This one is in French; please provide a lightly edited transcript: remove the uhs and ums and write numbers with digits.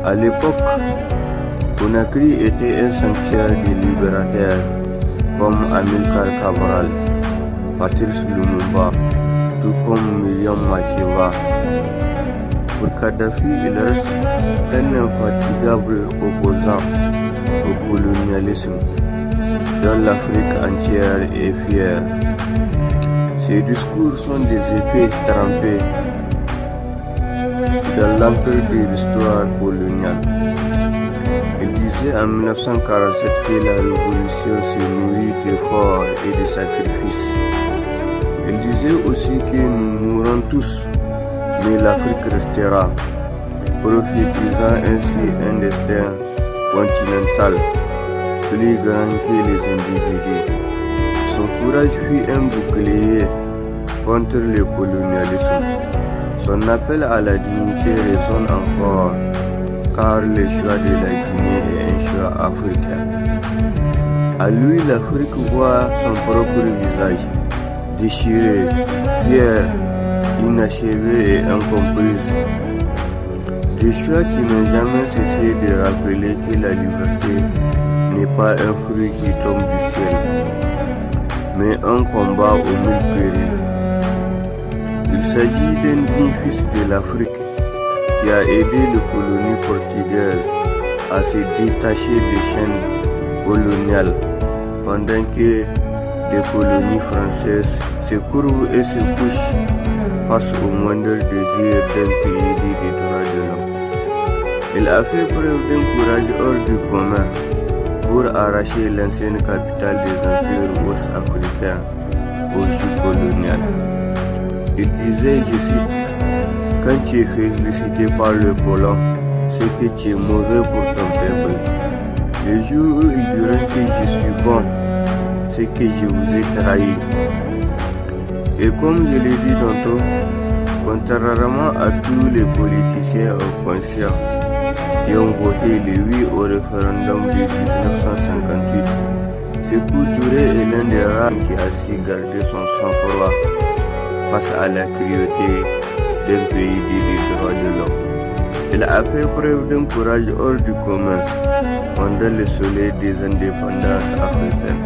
À l'époque, Conakry était un sanctuaire de libérateurs comme Amilcar Cabral, Patrice Lumumba, tout comme Myriam Makeba. Pour Kadhafi, il reste un infatigable opposant au colonialisme dont l'Afrique entière est fière. Ses discours sont des épées trempées dans l'encre de l'histoire coloniale. Il disait en 1947 que la révolution se nourrit d'efforts et de sacrifices. Il disait aussi que nous mourrons tous, mais l'Afrique restera, prophétisant ainsi un destin continental plus grand que les individus. Son courage fut un bouclier contre le colonialisme. Son appel à la dignité résonne encore, car le choix de la Guinée est un choix africain. À lui, l'Afrique voit son propre visage, déchiré, fier, inachevé et incomprise. Des choix qui n'ont jamais cessé de rappeler que la liberté n'est pas un fruit qui tombe du ciel, mais un combat aux mille périls. Il s'agit d'un digne fils de l'Afrique qui a aidé les colonies portugaises à se détacher des chaînes coloniales pendant que les colonies françaises se courbent et se couchent face au moindre désir d'un pays des droits de l'homme. Il a fait preuve d'un courage hors du commun pour arracher l'ancienne capitale des empires ouest-africains au joug colonial. Il disait, je cite, « Quand tu es félicité par le colon, c'est que tu es mauvais pour ton peuple. Le jour où ils diront que je suis bon, c'est que je vous ai trahi. » Et comme je l'ai dit tantôt, contrairement à tous les politiciens conscients qui ont voté le oui au référendum de 1958, Sékou Touré est l'un des rares qui a su garder son sang-froid face à la cruauté d'un pays des droits de l'homme. Il a fait preuve d'un courage hors du commun pendant le soleil des indépendances africaines.